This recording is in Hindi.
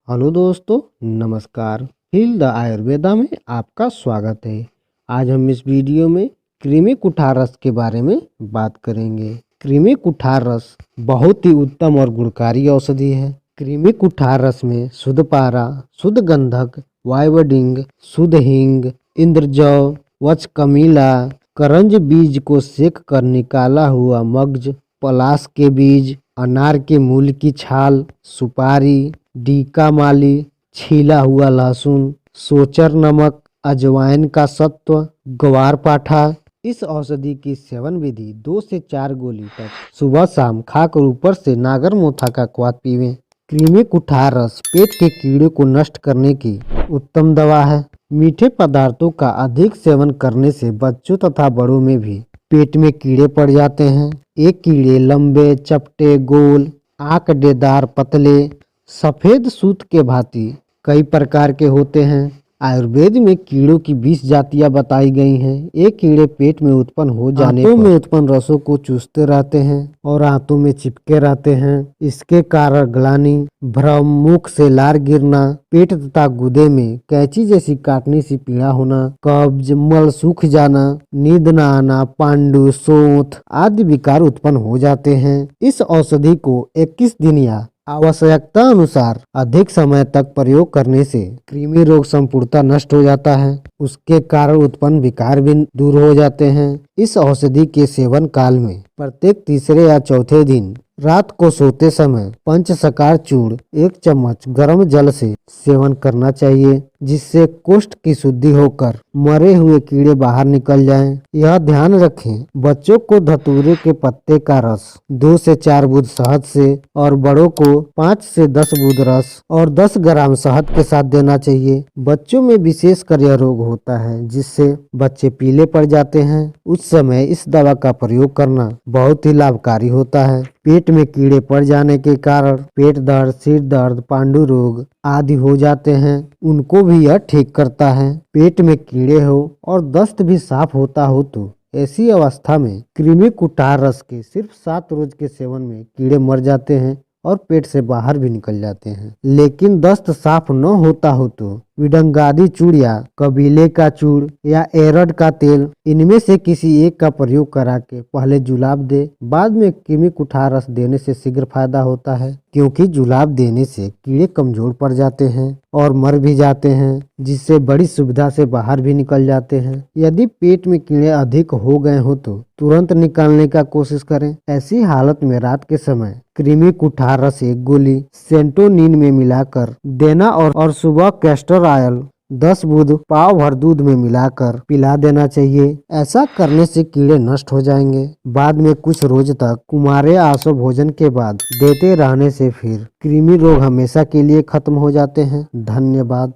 हेलो दोस्तों, नमस्कार। हील द आयुर्वेदा में आपका स्वागत है। आज हम इस वीडियो में कृमि कुठार रस के बारे में बात करेंगे। कृमि कुठार रस बहुत ही उत्तम और गुणकारी औषधि है। कृमि कुठार रस में शुद्ध पारा, शुद्ध गंधक, वायवडिंग, शुद्ध हींग, इंद्रजौ, वचकमीला, करंज बीज को सेक कर निकाला हुआ मग्ज, पलाश के बीज, अनार के मूल की छाल, सुपारी, डीका माली, छीला हुआ लहसुन, सोचर नमक, अजवाइन का सत्व, ग्वार पाठा। इस औषधि की सेवन विधि 2 से 4 गोली तक सुबह शाम खाकर ऊपर से नागर मोथा का क्वाथ पीवें। कृमि कुठार रस पेट के कीड़े को नष्ट करने की उत्तम दवा है। मीठे पदार्थों का अधिक सेवन करने से बच्चों तथा बड़ों में भी पेट में कीड़े पड़ जाते हैं। ये कीड़े लंबे, चपटे, गोल, आंकड़ेदार, पतले, सफेद सूत के भांति कई प्रकार के होते हैं। आयुर्वेद में कीड़ों की 20 जातियां बताई गई हैं। ये कीड़े पेट में उत्पन्न हो जाने पर में उत्पन्न रसों को चूसते रहते हैं और आंतों में चिपके रहते हैं। इसके कारण ग्लानि, भ्रम, मुख से लार गिरना, पेट तथा गुदे में कैंची जैसी काटने सी पीड़ा होना, कब्ज, मल सूख जाना, नींद न आना, पांडु, सोंठ आदि विकार उत्पन्न हो जाते हैं। इस औषधि को 21 दिन या आवश्यकता अनुसार अधिक समय तक प्रयोग करने से कृमि रोग संपूर्णतः नष्ट हो जाता है। उसके कारण उत्पन्न विकार भी दूर हो जाते हैं। इस औषधि के सेवन काल में प्रत्येक तीसरे या चौथे दिन रात को सोते समय पंचशकार चूर्ण 1 चम्मच गर्म जल से सेवन करना चाहिए, जिससे कोष्ठ की शुद्धि होकर मरे हुए कीड़े बाहर निकल जाएं। यह ध्यान रखें, बच्चों को धतूरे के पत्ते का रस 2 से 4 बूंद शहद से और बड़ों को 5 से 10 बूंद रस और 10 ग्राम शहद के साथ देना चाहिए। बच्चों में विशेषकर यह रोग होता है जिससे बच्चे पीले पड़ जाते हैं। उस समय इस दवा का प्रयोग करना बहुत ही लाभकारी होता है। पेट में कीड़े पड़ जाने के कारण पेट दर्द, सिर दर्द, पांडु रोग आदि हो जाते हैं, उनको भी यह ठीक करता है। पेट में कीड़े हो और दस्त भी साफ होता हो तो ऐसी अवस्था में कृमि कुठार रस के सिर्फ 7 रोज के सेवन में कीड़े मर जाते हैं और पेट से बाहर भी निकल जाते हैं। लेकिन दस्त साफ न होता हो तो विडंगादि चूड़िया, कबीले का चूड़ या एरड का तेल, इनमें से किसी एक का प्रयोग करा के पहले जुलाब दे, बाद में कृमि कुठार रस देने से शीघ्र फायदा होता है, क्योंकि जुलाब देने से कीड़े कमजोर पड़ जाते हैं और मर भी जाते हैं, जिससे बड़ी सुविधा से बाहर भी निकल जाते हैं। यदि पेट में कीड़े अधिक हो गए हो तो तुरंत निकालने का कोशिश करें। ऐसी हालत में रात के समय कृमि कुठार रस 1 गोली सेंटोनिन में मिलाकर देना और सुबह कैस्टर ऑयल 10 बूंद पाव भर दूध में मिलाकर पिला देना चाहिए। ऐसा करने से कीड़े नष्ट हो जाएंगे। बाद में कुछ रोज तक कुमारे आसो भोजन के बाद देते रहने से फिर कृमि रोग हमेशा के लिए खत्म हो जाते हैं। धन्यवाद।